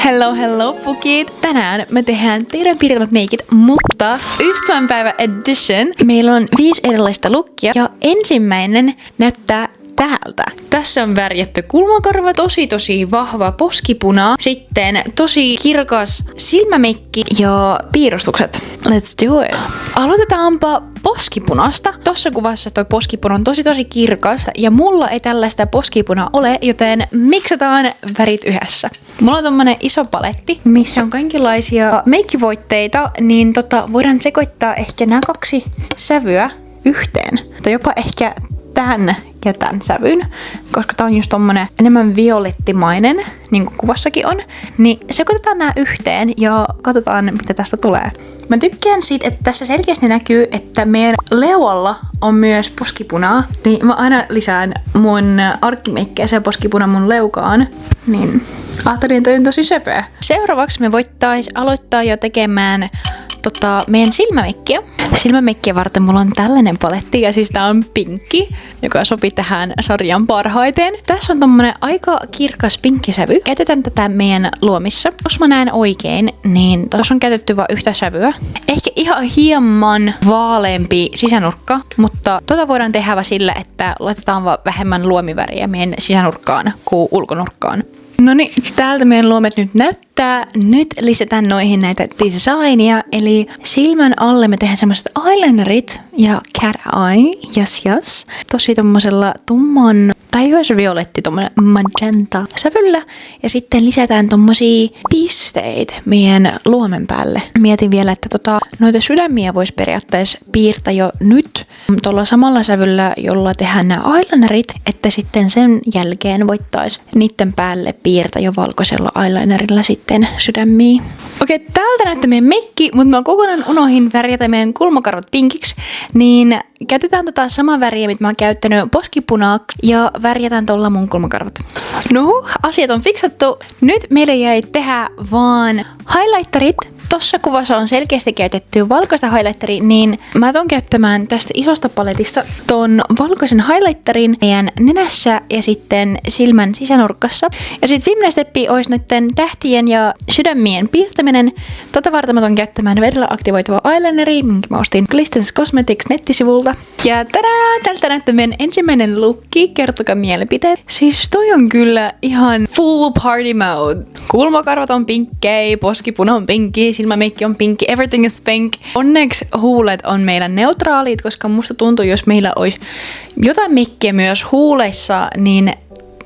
Hello pukit! Tänään me tehdään teidän piirtämät meikit, mutta ystävänpäivä edition. Meillä on 5 erilaista lookia ja ensimmäinen näyttää täältä. Tässä on värjätty kulmakarva, tosi vahva poskipuna, sitten tosi kirkas silmämekki ja piirustukset. Let's do it! Aloitetaanpa poskipunasta. Tossa kuvassa toi poskipuna on tosi kirkas ja mulla ei tällaista poskipunaa ole, joten miksataan värit yhdessä. Mulla on tommonen iso paletti, missä on kaikenlaisia meikkivoitteita, niin voidaan sekoittaa ehkä nämä 2 sävyä yhteen. Tai jopa ehkä tän ja tän sävyn, koska tää on just tommonen enemmän violettimainen, niin kuin kuvassakin on. Niin sekoitetaan nää yhteen ja katsotaan, mitä tästä tulee. Mä tykkään siitä, että tässä selkeästi näkyy, että meidän leualla on myös poskipunaa. Niin mä aina lisään mun arkkimeikkiä se poskipuna mun leukaan. Niin ajattelin, että toi on tosi söpöä. Seuraavaksi me voittais aloittaa jo tekemään meidän silmämekkiä. Silmämekkiä varten mulla on tällainen paletti ja siis tää on pinkki, joka sopii tähän sarjan parhaiten. Tässä on tommonen aika kirkas pinkkisävy. Käytetään tätä meidän luomissa. Jos mä näen oikein, niin tuossa on käytetty vain yhtä sävyä. Ehkä ihan hieman vaaleampi sisänurkka, mutta voidaan tehdä vaan sillä, että laitetaan vaan vähemmän luomiväriä meidän sisänurkkaan kuin ulkonurkkaan. Noniin, täältä meidän luomet nyt näyttää. Nyt lisätään noihin näitä designia, eli silmän alle me tehdään semmoiset eyelinerit ja cat eye, yes. Tosi tommosella tumman, tai myös violetti, tommonen magenta sävyllä. Ja sitten lisätään tommosia pisteitä meidän luomen päälle. Mietin vielä, että noita sydämiä voisi periaatteessa piirtää jo nyt tuolla samalla sävyllä, jolla tehdään nämä eyelinerit, että sitten sen jälkeen voittaisi niiden päälle piirtää jo valkoisella eyelinerilla sitten sydämiä. Okei, täältä näyttää meidän meikki, mutta mä kokonaan unohin värjätä meidän kulmakarvat pinkiksi, niin käytetään samaa väriä, mitä mä oon käyttänyt poskipunaaksi ja värjätään tuolla mun kulmakarvat. No, asiat on fiksattu. Nyt meille jäi tehdä vaan highlighterit. Tossa kuvassa on selkeästi käytetty valkoista highlighteria, niin mä tuon käyttämään tästä isosta paletista ton valkoisen highlighterin meidän nenässä ja sitten silmän sisänurkassa. Ja sitten viimeinen steppi olisi noitten tähtien ja sydämien piirtäminen. Varten mä tuon käyttämään vedellä aktivoituva eyelineri, minkä mä ostin Glistens Cosmetics nettisivulta. Ja tadaa! Tältä näyttää meidän ensimmäinen lookki. Kertokaa mielipiteet. Siis toi on kyllä ihan full party mode. Kulmakarvat on pinkkei, poskipuna on pinkki, silmämeikki on pinkki, everything is pink. Onneksi huulet on meillä neutraalit, koska musta tuntuu, jos meillä olisi jotain meikkiä myös huuleissa, niin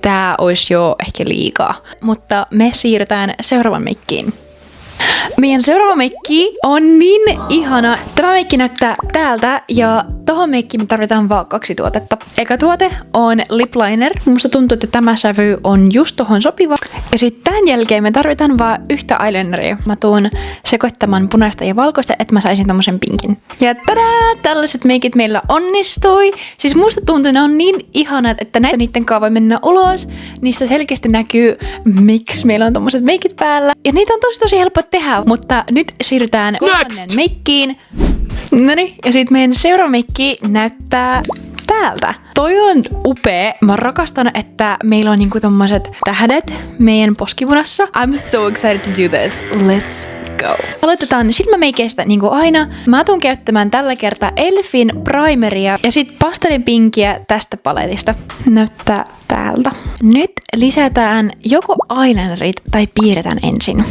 tää olisi jo ehkä liikaa. Mutta me siirrytään seuraavaan meikkiin. Meidän seuraava meikki on niin ihana. Tämä meikki näyttää täältä ja tohon meikkiin me tarvitaan vaan 2 tuotetta. Eka tuote on lip liner. Musta tuntuu, että tämä sävy on just tohon sopiva. Ja sitten tämän jälkeen me tarvitaan vaan yhtä eyelineria. Mä tuun sekoittamaan punaista ja valkoista, että mä saisin tommosen pinkin. Ja tadaa! Tällaiset meikit meillä onnistui. Siis musta tuntuu, ne on niin ihanat, että näitä niitten kanssa voi mennä ulos. Niistä selkeästi näkyy, miksi meillä on tommoset meikit päällä. Ja niitä on tosi helppo tehdä. Mutta nyt siirrytään kolmannen meikkiin. Noniin, ja sitten meidän seuraava meikki näyttää täältä. Toi on upea. Mä rakastan, että meillä on niinku tommoset tähdet meidän poskipunassa. I'm so excited to do this. Let's go. Aloitetaan silmämeikeistä niin kuin aina. Mä tuun käyttämään tällä kertaa Elfin primeria ja sit pastellipinkiä tästä paletista. Näyttää täältä. Nyt lisätään joko eyelinerit tai piirretään ensin.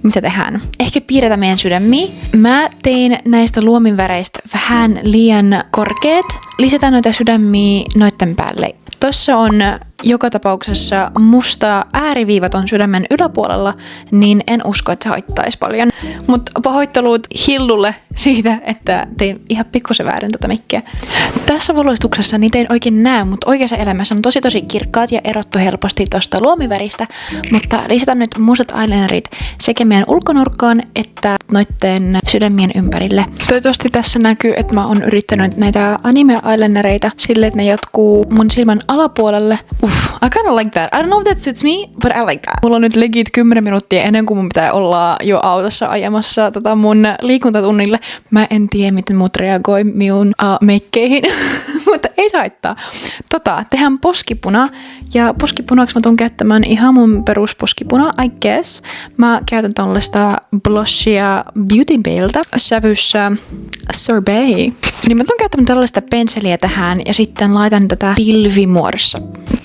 Mitä tehdään? Ehkä piirretään meidän sydämiä. Mä tein näistä luominväreistä vähän liian korkeat. Lisätään noita sydämiä noitten päälle. Tossa on joka tapauksessa musta ääriviivat on sydämen yläpuolella, niin en usko, että se haittaisi paljon. Mutta pahoittelut Hillulle siitä, että tein ihan pikkusen väärin meikkiä. Tässä valoistuksessa niitä ei oikein näe, mutta oikeassa elämässä on tosi kirkkaat ja erottu helposti tosta luomiväristä. Mutta lisätään nyt mustat eyelinerit sekä meidän ulkonurkkaan että noitten sydämien ympärille. Toivottavasti tässä näkyy, että mä oon yrittänyt näitä anime-eyelinereita sille, että ne jatkuu mun silmän alapuolelle. I kinda like that. I don't know if that suits me, but I like that. Mulla on nyt legit 10 minuuttia ennen kuin mun pitää olla jo autossa ajamassa mun liikuntatunnille. Mä en tiedä, miten muut reagoi minun meikkeihin. mutta ei se haittaa. Tehdään poskipuna. Ja poskipunaksi mä tuun käyttämään ihan mun perusposkipuna, I guess. Mä käytän tällaista blushia Beauty Bayltä sävyssä Sorbet. Niin mä tuun käyttämään tällaista penseliä tähän ja sitten laitan tätä pilvimuodossa.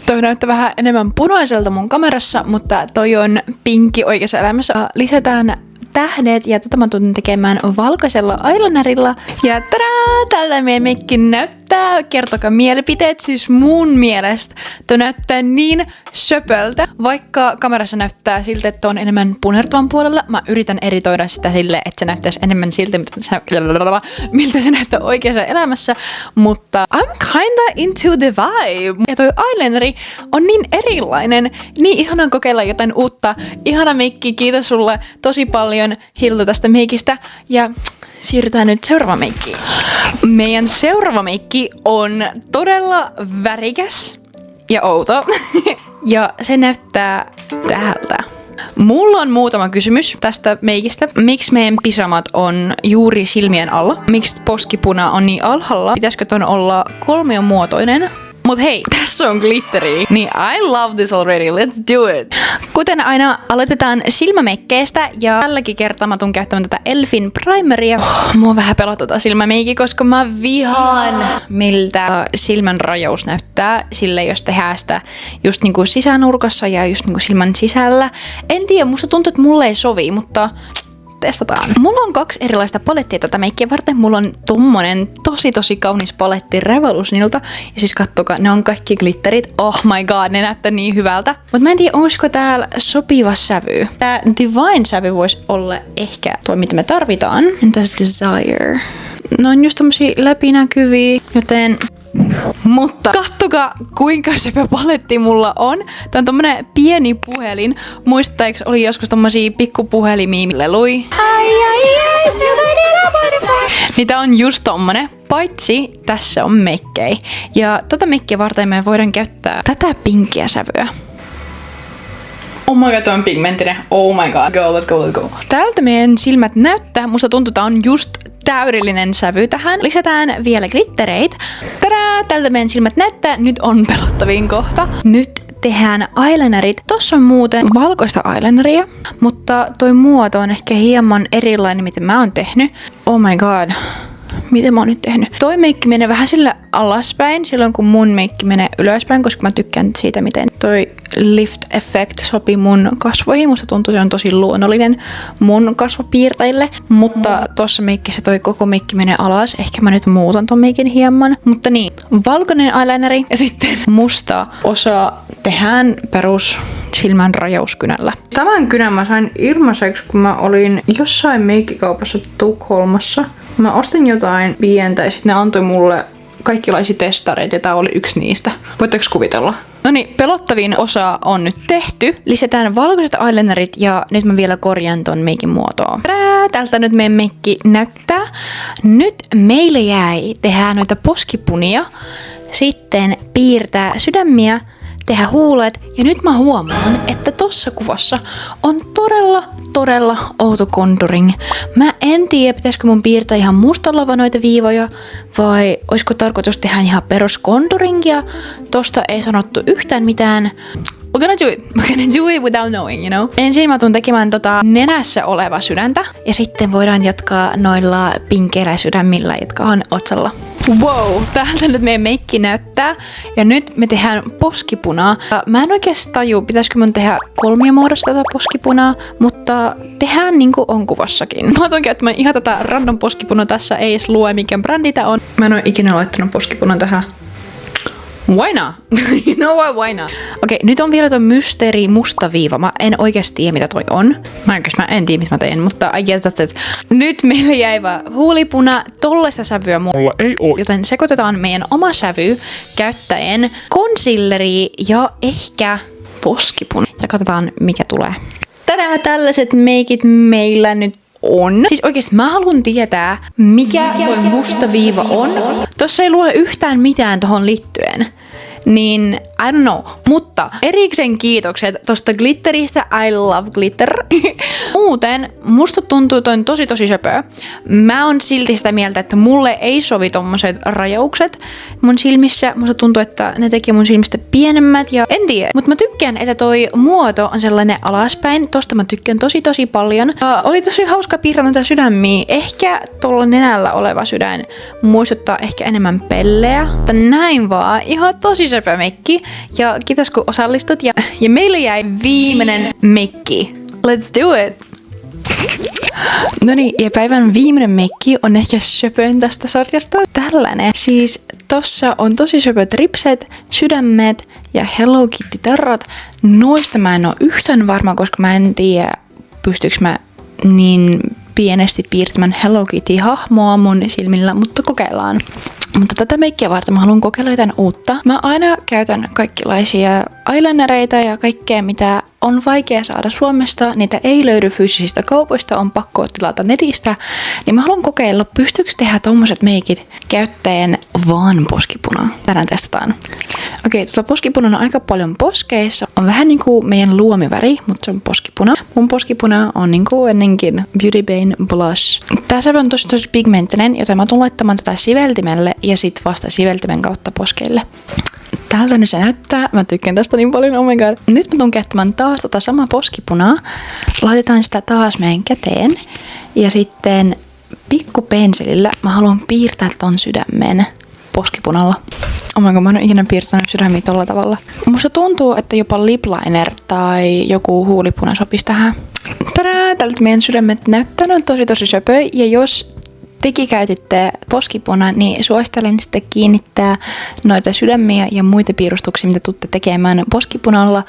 Toi näyttää vähän enemmän punaiselta mun kamerassa, mutta toi on pinkki oikeassa elämässä. Lisätään tähdet ja mä tulen tekemään valkoisella eyelinerilla. Ja tadaa! Tältä meidän meikki näyttää. Kertokaa mielipiteet. Siis mun mielestä toi näyttää niin söpöltä. Vaikka kamerassa näyttää siltä, että on enemmän punertavan puolella. Mä yritän editoida sitä silleen, että se näyttäisi enemmän siltä, miltä se näyttää oikeassa elämässä. Mutta I'm kinda into the vibe. Ja toi eyelineri on niin erilainen. Niin ihanaa kokeilla jotain uutta. Ihana meikki. Kiitos sulle tosi paljon, Hildu, tästä meikistä. Ja siirrytään nyt seuraavaan meikkiin. Meidän seuraava meikki on todella värikäs ja outo. Ja se näyttää tältä. Mulla on muutama kysymys tästä meikistä. Miksi meidän pisamat on juuri silmien alla? Miksi poskipuna on niin alhaalla? Pitäisikö ton olla kolmiomuotoinen? Mut hei, tässä on glitteri. Niin I love this already, let's do it. Kuten aina, aloitetaan silmämeikkeestä ja tälläkin kertaa mä tuun käyttämään tätä Elfin primeria. Mua vähän pelottaa tätä silmämeikki, koska mä vihaan miltä silmän rajaus näyttää sille, jos tehdään sitä just niinku sisänurkassa ja just niinku silmän sisällä. En tiedä, musta tuntuu, että mulle ei sovi, mutta testataan. Mulla on 2 erilaista palettia tätä meikkiä varten. Mulla on tommonen tosi kaunis paletti Revolutionilta. Ja siis kattokaa, ne on kaikki glitterit. Oh my god, ne näyttää niin hyvältä. Mut mä en tiedä, onko täällä sopiva sävy. Tää Divine-sävy voisi olla ehkä tuo, mitä me tarvitaan. Entäs Desire? No on just tommosia läpinäkyviä, joten mutta kattokaa, kuinka sepä paletti mulla on. Tää on tommonen pieni puhelin. Muistaaks oli joskus tommosia pikkupuhelimia, mille lui? Niin tää on just tommonen. Paitsi tässä on meikkei. Ja tätä meikkiä varten me voidaan käyttää tätä pinkkiä sävyä. Oh my god, toi on pigmenttinen. Oh my god. Let's go. Täältä meidän silmät näyttää. Musta tuntuu, tää on just täydellinen sävy tähän. Lisätään vielä glittereit. Tadaa! Tältä meidän silmät näyttää. Nyt on pelottavin kohta. Nyt tehdään eyelinerit. Tossa on muuten valkoista eyelineria, mutta toi muoto on ehkä hieman erilainen, mitä mä oon tehnyt. Oh my god. Miten mä oon nyt tehnyt? Toi meikki menee vähän sillä alaspäin, silloin kun mun meikki menee ylöspäin, koska mä tykkään siitä, miten toi lift effect sopii mun kasvoihin. Musta tuntuu, se on tosi luonnollinen mun kasvopiirteille, mutta tossa meikkissä toi koko meikki menee alas. Ehkä mä nyt muutan ton meikin hieman. Mutta niin, valkoinen eyelineri ja sitten musta osa tehdään perus silmän rajauskynällä. Tämän kynän mä sain ilmaiseksi, kun mä olin jossain meikkikaupassa Tukholmassa. Mä ostin jotain pientä ja sitten ne antoi mulle kaikenlaisia testareita ja tää oli yksi niistä. Voitteko kuvitella? No niin, pelottavin osa on nyt tehty. Lisätään valkoiset eyelinerit ja nyt mä vielä korjaan ton meikin muotoa. Tältä nyt meidän meikki näyttää. Nyt meille jäi tehdä noita poskipunia, sitten piirtää sydämiä, tehdä huulet. Ja nyt mä huomaan, että tossa kuvassa on todella outo contouring. Mä en tiedä, pitäisikö mun piirtää ihan mustalla vaan noita viivoja vai olisiko tarkoitus tehdä ihan perus contouringia. Tosta ei sanottu yhtään mitään. We're gonna do it without knowing, you know? Ensin mä tuun tekemään nenässä oleva sydäntä ja sitten voidaan jatkaa noilla pinkeillä sydämillä, jotka on otsalla. Wow, täältä nyt meidän meikki näyttää. Ja nyt me tehdään poskipunaa. Mä en oikeesti taju, pitäisikö mun tehdä kolmiomuodosta tätä poskipunaa, mutta tehdään niinku on kuvassakin. Mä oon käyttämään ihan tätä random poskipunaa tässä, ei edes lue mikä brändi tää on. Mä en oo ikinä laittanut poskipunan tähän. Why not? You know what, why not? Okei, nyt on vielä tuo mysteeri musta viiva. Mä en oikeasti tiedä, mitä toi on. Mä en tiedä, mitä mä teen, mutta I guess that's it. Nyt meillä jäi vaan huulipuna. Tollaista sävyä mulla ei oo. Joten sekoitetaan meidän oma sävy käyttäen concealeria ja ehkä poskipuna. Ja katsotaan, mikä tulee. Tänään tällaiset meikit meillä nyt on. Siis oikeesti mä haluan tietää, mikä toi musta viiva on. Tossa ei lue yhtään mitään tohon liittyen. niin I don't know. Mutta erikseen kiitokset tosta glitteristä. I love glitter. Muuten musta tuntuu toin tosi söpöä. Mä oon silti sitä mieltä, että mulle ei sovi tommoset rajaukset mun silmissä. Musta tuntuu, että ne tekee mun silmistä pienemmät ja en tiedä. Mutta mä tykkään, että toi muoto on sellainen alaspäin. Tosta mä tykkään tosi paljon. Oli tosi hauska piirtää noita sydämiä. Ehkä tuolla nenällä oleva sydän muistuttaa ehkä enemmän pelleä. Mutta näin vaan. Ihan tosi söpö mekki. Ja kiitos kun osallistut. Ja meille jäi viimeinen mekki. Let's do it! No niin, ja päivän viimeinen mekki on ehkä söpöin tästä sarjasta. Tällainen. Siis tossa on tosi söpöt ripset, sydämet ja Hello Kitty-tarrat. Noista mä en oo yhtään varma, koska mä en tiedä, pystyykö mä niin pienesti piirtämään Hello Kitty-hahmoa mun silmillä, mutta kokeillaan. Mutta tätä meikkiä varten mä haluan kokeilla jotain uutta. Mä aina käytän kaikenlaisia eyelinereita ja kaikkea, mitä on vaikea saada Suomesta. Niitä ei löydy fyysisistä kaupoista, on pakko tilata netistä. Niin mä haluan kokeilla, pystyykö tehdä tommoset meikit käyttäen vaan poskipunaa. Tänään testataan. Okei, tuolla poskipunan on aika paljon poskeissa. On vähän niinku meidän luomiväri, mutta se on poskipuna. Mun poskipuna on niinku ennenkin Beauty Bane Blush. Tää sävy on tosi pigmenttinen, joten mä tulen laittamaan tätä siveltimelle ja sit vasta siveltimen kautta poskeille. Tältä se näyttää. Mä tykkään tästä niin paljon, oh my god. Nyt mä tuun käyttämään taas tota samaa poskipunaa. Laitetaan sitä taas meidän käteen. Ja sitten pikkupensselillä mä haluan piirtää ton sydämen poskipunalla. Oh my god, mä en ole ikinä piirtänyt sydämiä tolla tavalla. Musta tuntuu, että jopa lip liner tai joku huulipuna sopisi tähän. Tadaa! Tältä meidän sydämet näyttää tosi söpöi. Ja jos tekin käytitte poskipunaa, niin suosittelen sitten kiinnittää noita sydämiä ja muita piirustuksia, mitä tuutte tekemään poskipunalla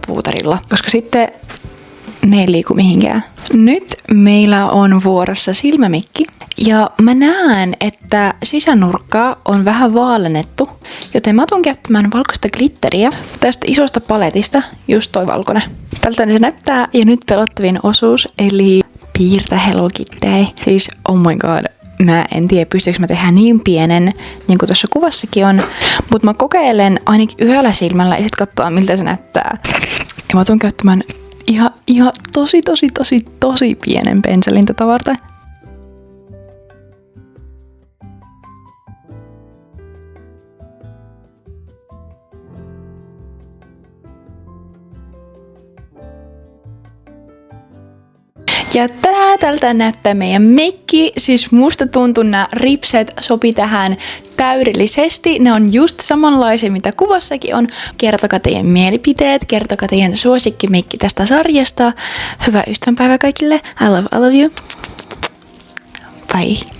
puutarilla, koska sitten ne ei liiku mihinkään. Nyt meillä on vuorossa silmämikki. Ja mä näen, että sisänurkka on vähän vaalennettu, joten mä tuun käyttämään valkoista glitteriä tästä isosta paletista, just toi valkoinen. Tältä se näyttää, ja nyt pelottavin osuus, eli piirtä Hello Kitty. Siis oh my god. Mä en tiedä, pystyykö mä tehdä niin pienen, niin kuin tuossa kuvassakin on. Mutta mä kokeilen ainakin yhdellä silmällä ja sit katsotaan, miltä se näyttää. Ja mä tuun käyttämään ihan tosi pienen pensselin tätä varten. Ja tältä näyttää meidän meikki. Siis musta tuntuu, nämä ripset sopi tähän täydellisesti. Ne on just samanlaisia, mitä kuvassakin on. Kertokaa teidän mielipiteet, kertokaa teidän suosikkimeikki tästä sarjasta. Hyvää ystävänpäivää kaikille. I love all of you. Bye.